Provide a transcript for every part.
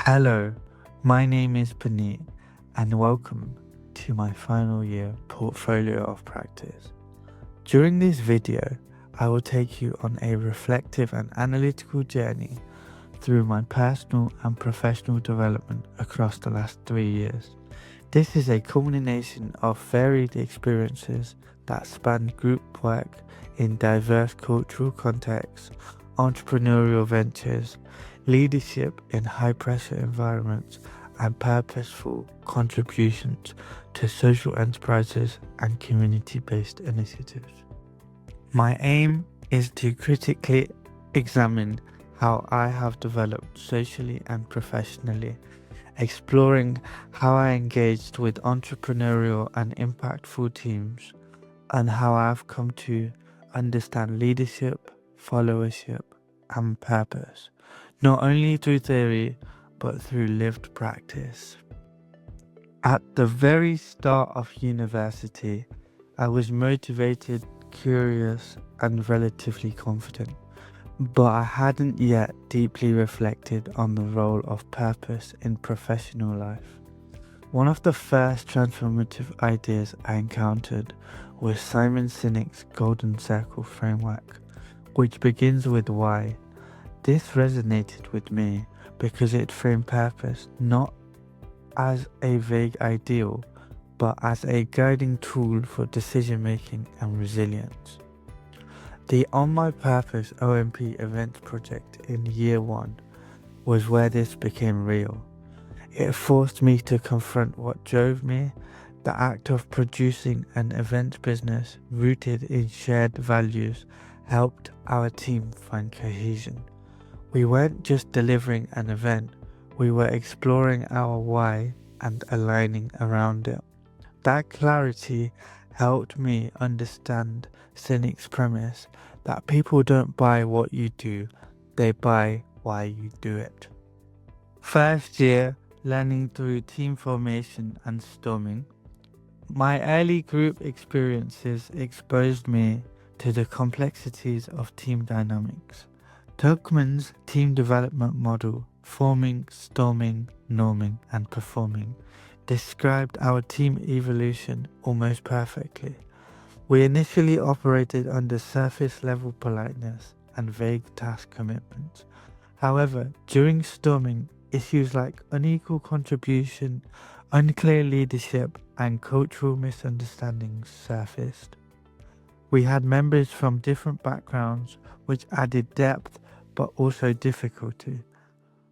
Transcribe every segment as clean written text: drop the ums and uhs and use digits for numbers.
Hello, my name is Puneet and welcome to my final year portfolio of practice. During this video, I will take you on a reflective and analytical journey through my personal and professional development across the last 3 years. This is a culmination of varied experiences that span group work in diverse cultural contexts, entrepreneurial ventures, leadership in high-pressure environments, and purposeful contributions to social enterprises and community-based initiatives. My aim is to critically examine how I have developed socially and professionally, exploring how I engaged with entrepreneurial and impactful teams, and how I've come to understand leadership, followership, and purpose, not only through theory, but through lived practice. At the very start of university, I was motivated, curious, and relatively confident, but I hadn't yet deeply reflected on the role of purpose in professional life. One of the first transformative ideas I encountered was Simon Sinek's Golden Circle framework, which begins with why. This resonated with me because it framed purpose not as a vague ideal, but as a guiding tool for decision making and resilience. The On My Purpose OMP event project in year one was where this became real. It forced me to confront what drove me. The act of producing an event business rooted in shared values helped our team find cohesion. We weren't just delivering an event, we were exploring our why and aligning around it. That clarity helped me understand Sinek's premise that people don't buy what you do, they buy why you do it. First year, learning through team formation and storming. My early group experiences exposed me to the complexities of team dynamics. Tuckman's team development model, forming, storming, norming, and performing, described our team evolution almost perfectly. We initially operated under surface level politeness and vague task commitments. However, during storming, issues like unequal contribution, unclear leadership, and cultural misunderstandings surfaced. We had members from different backgrounds, which added depth but also difficulty.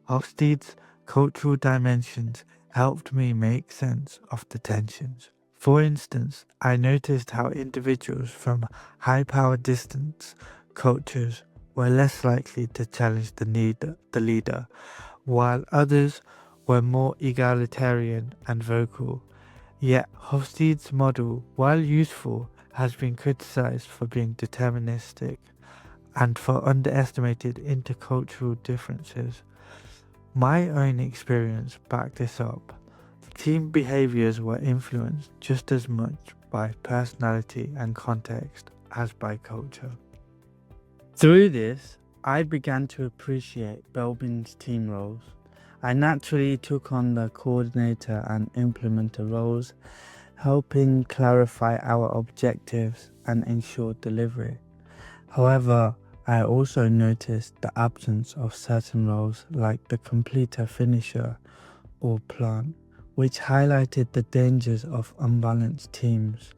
Hofstede's cultural dimensions helped me make sense of the tensions. For instance, I noticed how individuals from high-power distance cultures were less likely to challenge the leader, while others were more egalitarian and vocal. Yet Hofstede's model, while useful, has been criticized for being deterministic and for underestimated intercultural differences. My own experience backed this up. Team behaviors were influenced just as much by personality and context as by culture. Through this, I began to appreciate Belbin's team roles. I naturally took on the coordinator and implementer roles, helping clarify our objectives and ensure delivery. However, I also noticed the absence of certain roles like the completer finisher or plant, which highlighted the dangers of unbalanced teams.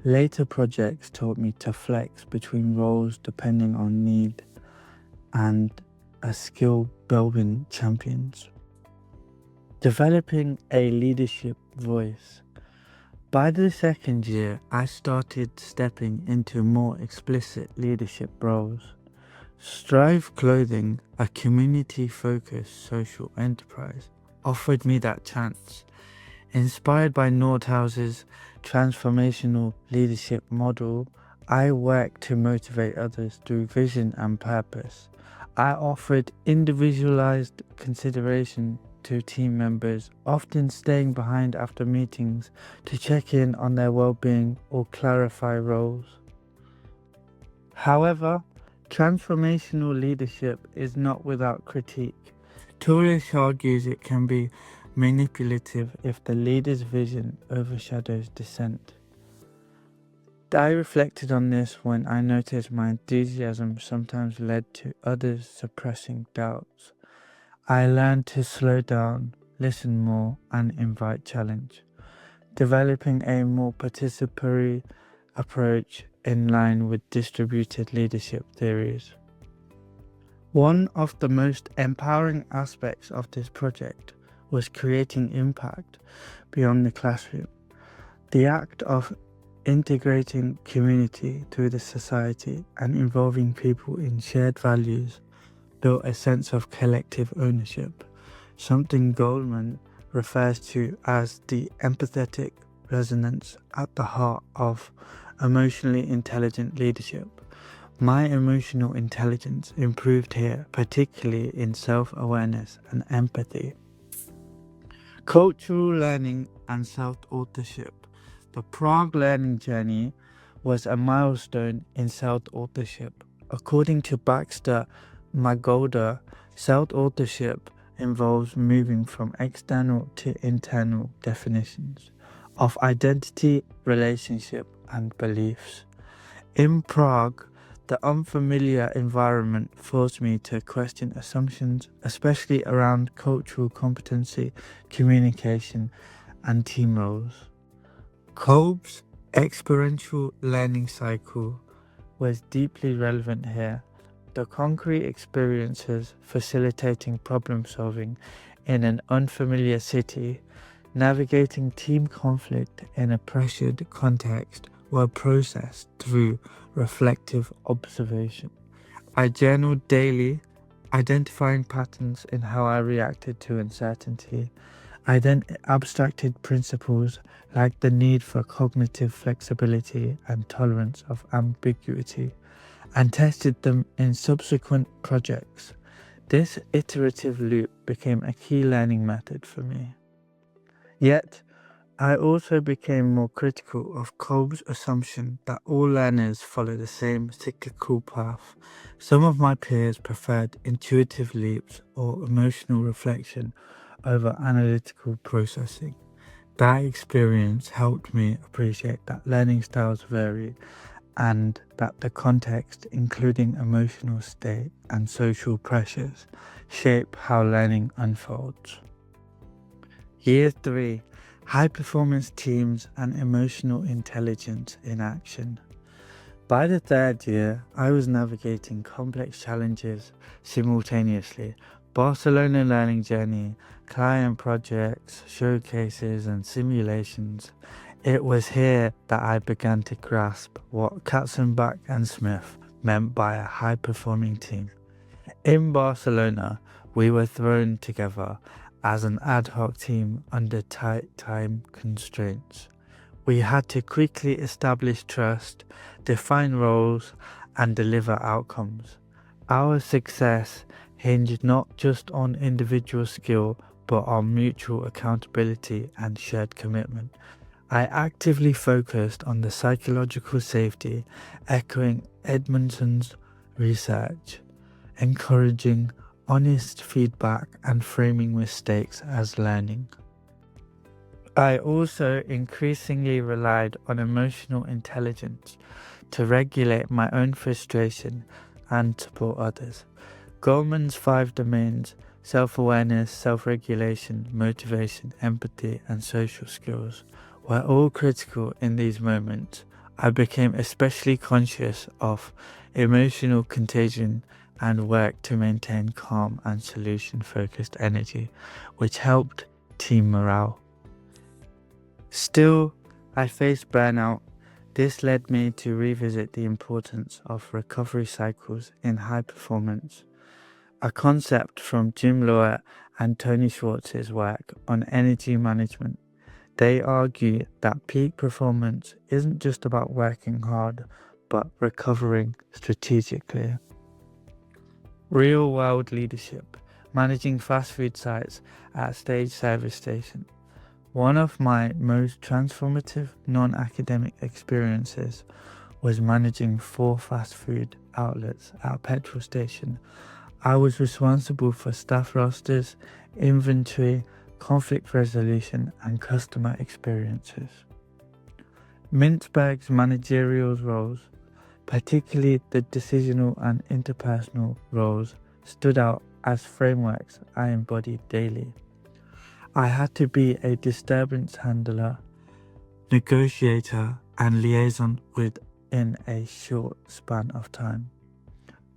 Later projects taught me to flex between roles depending on need and a skill Belbin champions. Developing a leadership voice. By the second year, I started stepping into more explicit leadership roles. Strive Clothing, a community-focused social enterprise, offered me that chance. Inspired by Nordhaus's transformational leadership model, I worked to motivate others through vision and purpose. I offered individualized consideration to team members, often staying behind after meetings to check in on their well-being or clarify roles. However, transformational leadership is not without critique. Tourish argues it can be manipulative if the leader's vision overshadows dissent. I reflected on this when I noticed my enthusiasm sometimes led to others suppressing doubts. I learned to slow down, listen more, and invite challenge, developing a more participatory approach in line with distributed leadership theories. One of the most empowering aspects of this project was creating impact beyond the classroom. The act of integrating community through the society and involving people in shared values built a sense of collective ownership, something Goldman refers to as the empathetic resonance at the heart of emotionally intelligent leadership. My emotional intelligence improved here, particularly in self-awareness and empathy. Cultural learning and self-authorship. The Prague learning journey was a milestone in self-authorship. According to Baxter Magolder, self-authorship involves moving from external to internal definitions of identity, relationship, and beliefs. In Prague, the unfamiliar environment forced me to question assumptions, especially around cultural competency, communication, and team roles. Kolb's experiential learning cycle was deeply relevant here. The concrete experiences facilitating problem solving in an unfamiliar city, navigating team conflict in a pressured context were processed through reflective observation. I journaled daily, identifying patterns in how I reacted to uncertainty. I then abstracted principles like the need for cognitive flexibility and tolerance of ambiguity, and tested them in subsequent projects. This iterative loop became a key learning method for me. Yet, I also became more critical of Kolb's assumption that all learners follow the same cyclical path. Some of my peers preferred intuitive leaps or emotional reflection over analytical processing. That experience helped me appreciate that learning styles vary and that the context, including emotional state and social pressures, shape how learning unfolds. Year 3. High performance teams and emotional intelligence in action. By the third year, I was navigating complex challenges simultaneously: Barcelona learning journey, client projects, showcases, and simulations. It was here that I began to grasp what Katzenbach and Smith meant by a high-performing team. In Barcelona, we were thrown together as an ad hoc team under tight time constraints. We had to quickly establish trust, define roles, and deliver outcomes. Our success hinged not just on individual skill, but on mutual accountability and shared commitment. I actively focused on the psychological safety, echoing Edmondson's research, encouraging honest feedback and framing mistakes as learning. I also increasingly relied on emotional intelligence to regulate my own frustration and support others. Goleman's 5 domains: self-awareness, self-regulation, motivation, empathy, and social skills were all critical in these moments. I became especially conscious of emotional contagion and worked to maintain calm and solution-focused energy, which helped team morale. Still, I faced burnout. This led me to revisit the importance of recovery cycles in high performance, a concept from Jim Loehr and Tony Schwartz's work on energy management. They argue that peak performance isn't just about working hard, but recovering strategically. Real-world leadership, managing fast food sites at stage service station. One of my most transformative non-academic experiences was managing 4 fast food outlets at a petrol station. I was responsible for staff rosters, inventory, conflict resolution, and customer experiences. Mintzberg's managerial roles, particularly the decisional and interpersonal roles, stood out as frameworks I embodied daily. I had to be a disturbance handler, negotiator, and liaison within a short span of time.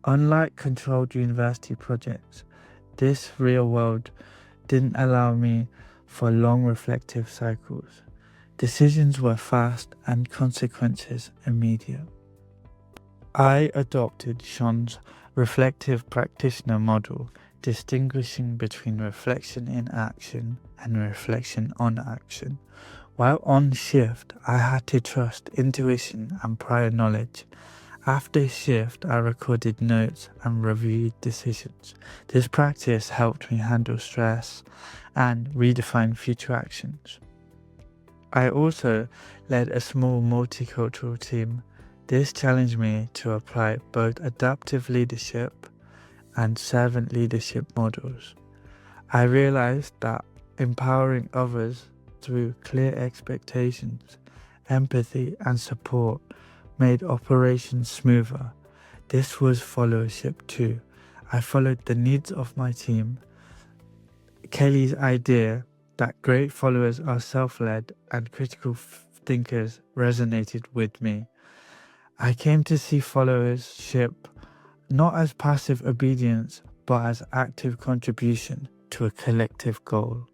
Unlike controlled university projects, this real world didn't allow me for long reflective cycles. Decisions were fast and consequences immediate. I adopted Sean's reflective practitioner model, distinguishing between reflection in action and reflection on action. While on shift, I had to trust intuition and prior knowledge. After shift, I recorded notes and reviewed decisions. This practice helped me handle stress and redefine future actions. I also led a small multicultural team. This challenged me to apply both adaptive leadership and servant leadership models. I realized that empowering others through clear expectations, empathy, and support made operations smoother. This was followership too. I followed the needs of my team. Kelly's idea that great followers are self-led and critical thinkers resonated with me. I came to see followership not as passive obedience, but as active contribution to a collective goal.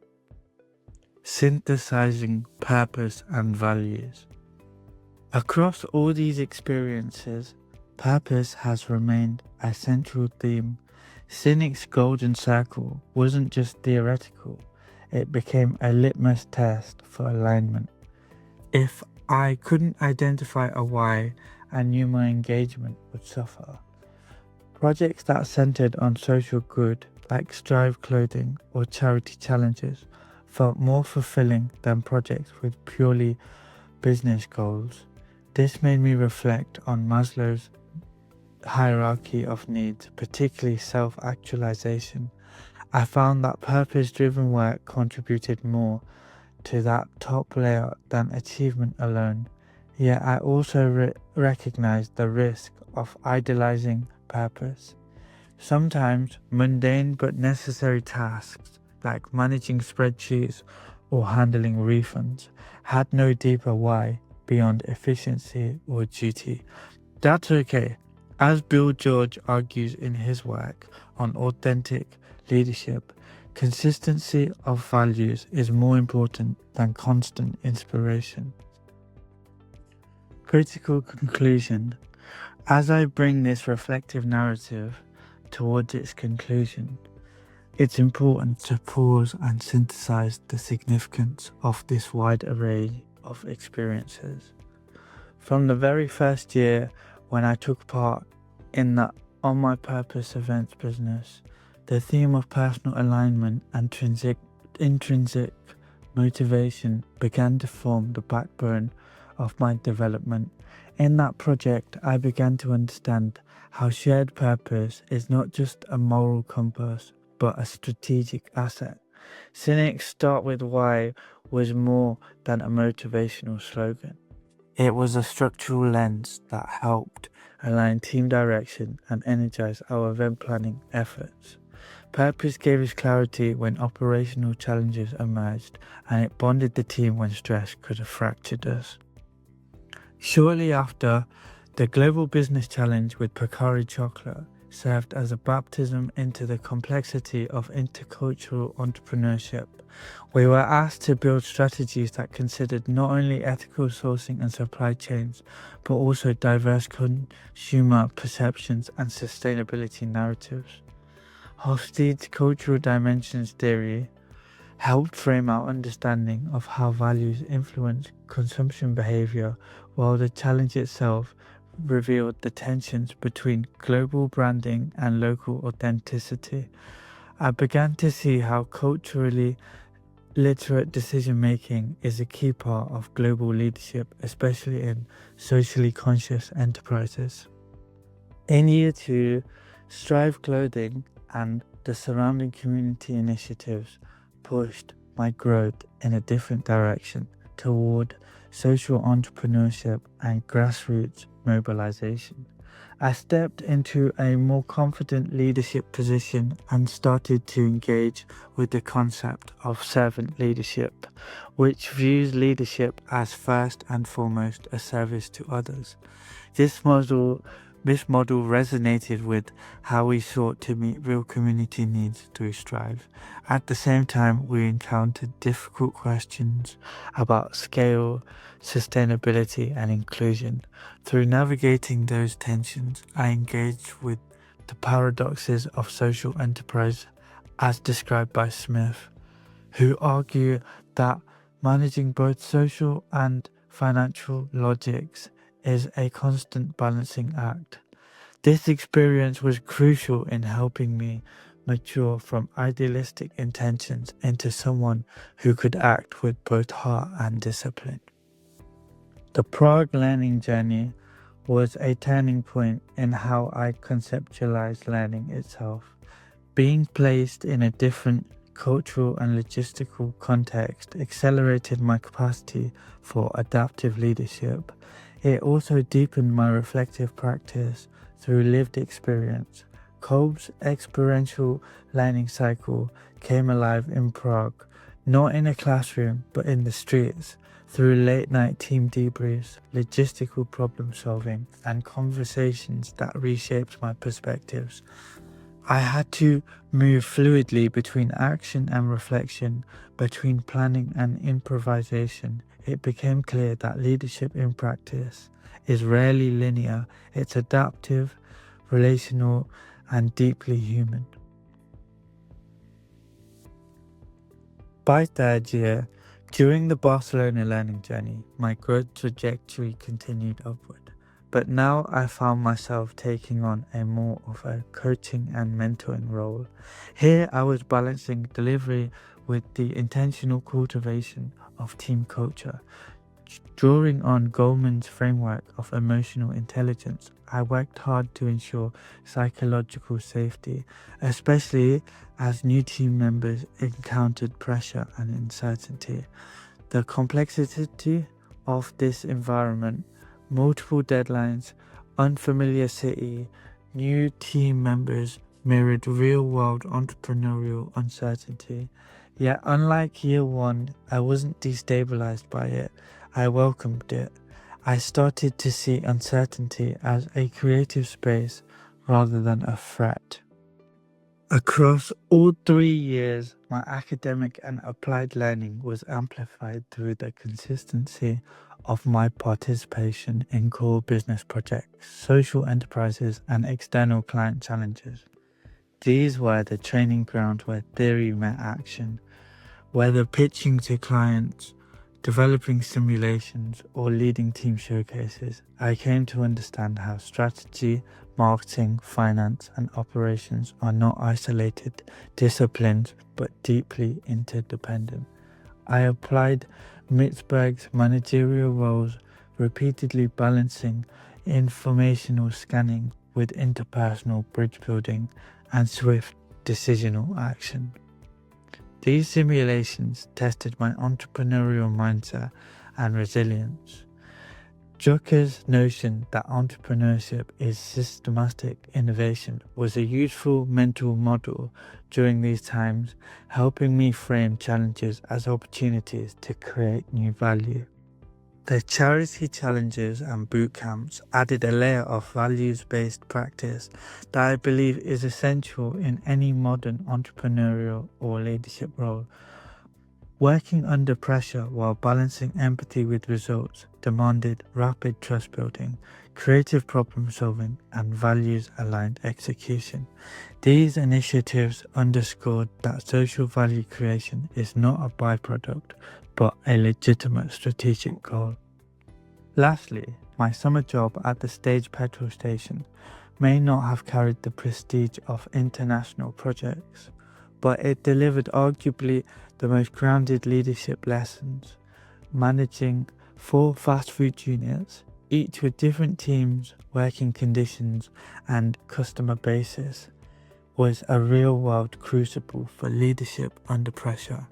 Synthesizing purpose and values. Across all these experiences, purpose has remained a central theme. Sinek's golden circle wasn't just theoretical, it became a litmus test for alignment. If I couldn't identify a why, I knew my engagement would suffer. Projects that centered on social good, like Strive clothing or charity challenges, felt more fulfilling than projects with purely business goals. This made me reflect on Maslow's hierarchy of needs, particularly self-actualization. I found that purpose-driven work contributed more to that top layer than achievement alone. Yet I also recognized the risk of idolizing purpose. Sometimes mundane but necessary tasks like managing spreadsheets or handling refunds had no deeper why beyond efficiency or duty. That's okay. As Bill George argues in his work on authentic leadership, consistency of values is more important than constant inspiration. Critical conclusion. As I bring this reflective narrative towards its conclusion, it's important to pause and synthesize the significance of this wide array of experiences. From the very first year when I took part in the On My Purpose events business, the theme of personal alignment and intrinsic motivation began to form the backbone of my development. In that project, I began to understand how shared purpose is not just a moral compass, but a strategic asset. Sinek's Start With Why was more than a motivational slogan. It was a structural lens that helped align team direction and energize our event planning efforts. Purpose gave us clarity when operational challenges emerged, and it bonded the team when stress could have fractured us. Shortly after, the Global Business Challenge with Pocari Chocolate served as a baptism into the complexity of intercultural entrepreneurship. We were asked to build strategies that considered not only ethical sourcing and supply chains, but also diverse consumer perceptions and sustainability narratives. Hofstede's cultural dimensions theory helped frame our understanding of how values influence consumption behavior, while the challenge itself revealed the tensions between global branding and local authenticity. I began to see how culturally literate decision-making is a key part of global leadership, especially in socially conscious enterprises. In year 2, Strive Clothing and the surrounding community initiatives pushed my growth in a different direction toward social entrepreneurship and grassroots mobilization. I stepped into a more confident leadership position and started to engage with the concept of servant leadership, which views leadership as first and foremost a service to others. This model resonated with how we sought to meet real community needs through Strive. At the same time, we encountered difficult questions about scale, sustainability, and inclusion. Through navigating those tensions, I engaged with the paradoxes of social enterprise as described by Smith, who argue that managing both social and financial logics is a constant balancing act. This experience was crucial in helping me mature from idealistic intentions into someone who could act with both heart and discipline. The Prague learning journey was a turning point in how I conceptualized learning itself. Being placed in a different cultural and logistical context accelerated my capacity for adaptive leadership. It also deepened my reflective practice through lived experience. Kolb's experiential learning cycle came alive in Prague, not in a classroom but in the streets, through late night team debriefs, logistical problem solving, and conversations that reshaped my perspectives. I had to move fluidly between action and reflection, between planning and improvisation. It became clear that leadership in practice is rarely linear, it's adaptive, relational, and deeply human. By third year, during the Barcelona learning journey, my growth trajectory continued upward. But now I found myself taking on a more of a coaching and mentoring role. Here I was balancing delivery with the intentional cultivation of team culture. Drawing on Goleman's framework of emotional intelligence, I worked hard to ensure psychological safety, especially as new team members encountered pressure and uncertainty. The complexity of this environment, multiple deadlines, unfamiliar city, new team members mirrored real-world entrepreneurial uncertainty. Yet unlike year one, I wasn't destabilized by it. I welcomed it. I started to see uncertainty as a creative space rather than a threat. Across all 3 years, my academic and applied learning was amplified through the consistency of my participation in core business projects, social enterprises, and external client challenges. These were the training ground where theory met action, whether pitching to clients, developing simulations, or leading team showcases. I came to understand how strategy, marketing, finance, and operations are not isolated disciplines but deeply interdependent. I applied Mitzberg's managerial roles, repeatedly balancing informational scanning with interpersonal bridge building and swift decisional action. These simulations tested my entrepreneurial mindset and resilience. Drucker's notion that entrepreneurship is systematic innovation was a useful mental model during these times, helping me frame challenges as opportunities to create new value. The charity challenges and boot camps added a layer of values-based practice that I believe is essential in any modern entrepreneurial or leadership role. Working under pressure while balancing empathy with results demanded rapid trust building, creative problem solving, and values-aligned execution. These initiatives underscored that social value creation is not a byproduct, but a legitimate strategic goal. Lastly, my summer job at the Stage petrol station may not have carried the prestige of international projects, but it delivered arguably the most grounded leadership lessons, managing 4 fast food units, each with different teams, working conditions, and customer bases. was a real-world crucible for leadership under pressure.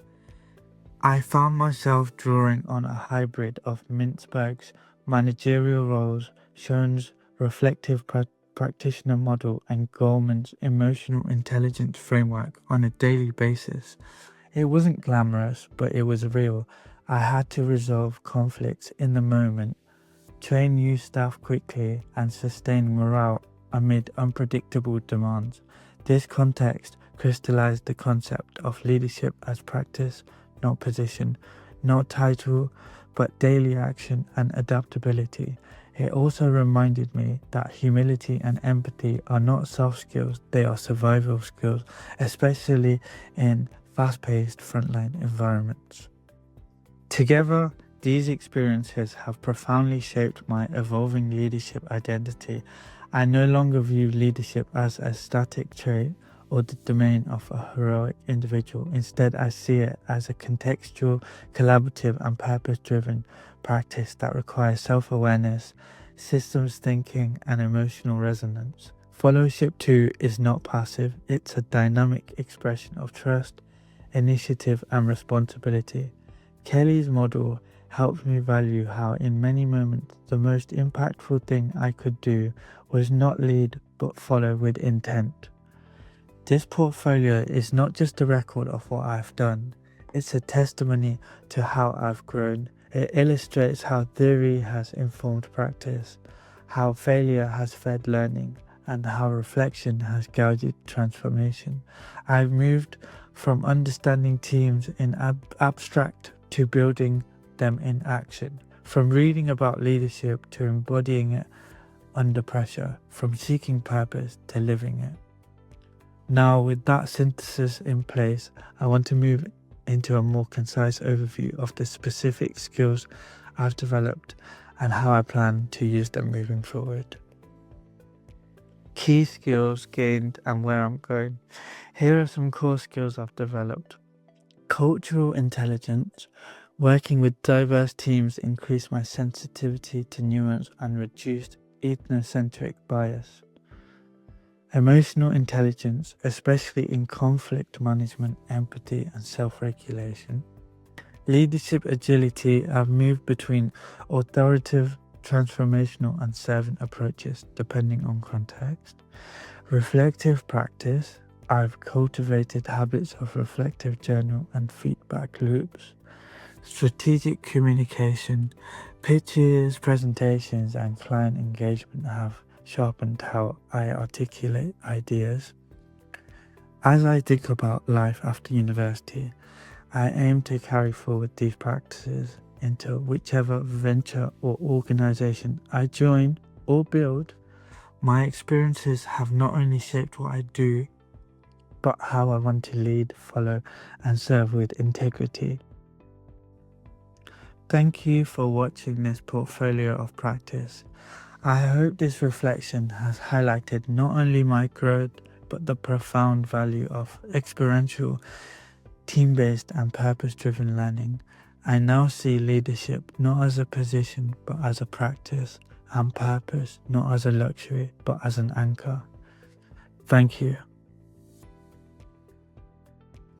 I found myself drawing on a hybrid of Mintzberg's managerial roles, Schoen's reflective practitioner model, and Goleman's emotional intelligence framework on a daily basis. It wasn't glamorous, but it was real. I had to resolve conflicts in the moment, train new staff quickly, and sustain morale amid unpredictable demands. This context crystallized the concept of leadership as practice, not position, not title, but daily action and adaptability. It also reminded me that humility and empathy are not soft skills, they are survival skills, especially in fast-paced frontline environments. Together, these experiences have profoundly shaped my evolving leadership identity. I no longer view leadership as a static trait or the domain of a heroic individual. Instead, I see it as a contextual, collaborative, and purpose-driven practice that requires self-awareness, systems thinking, and emotional resonance. Followership too is not passive, it's a dynamic expression of trust, initiative, and responsibility. Kelly's model helped me value how in many moments the most impactful thing I could do was not lead but follow with intent. This portfolio is not just a record of what I've done, it's a testimony to how I've grown. It illustrates how theory has informed practice, how failure has fed learning, and how reflection has guided transformation. I've moved from understanding teams in abstract to building them in action, from reading about leadership to embodying it under pressure, from seeking purpose to living it. Now, with that synthesis in place, I want to move into a more concise overview of the specific skills I've developed and how I plan to use them moving forward. Key skills gained and where I'm going. Here are some core skills I've developed. Cultural intelligence. Working with diverse teams increased my sensitivity to nuance and reduced ethnocentric bias. Emotional intelligence, especially in conflict management, empathy, and self-regulation. Leadership agility. I've moved between authoritative, transformational, and servant approaches depending on context. Reflective practice. I've cultivated habits of reflective journal and feedback loops. Strategic communication. Pitches, presentations, and client engagement have sharpened how I articulate ideas. As I think about life after university, I aim to carry forward these practices into whichever venture or organization I join or build. My experiences have not only shaped what I do, but how I want to lead, follow, and serve with integrity. Thank you for watching this portfolio of practice. I hope this reflection has highlighted not only my growth, but the profound value of experiential, team-based, and purpose-driven learning. I now see leadership not as a position, but as a practice, and purpose not as a luxury, but as an anchor. Thank you.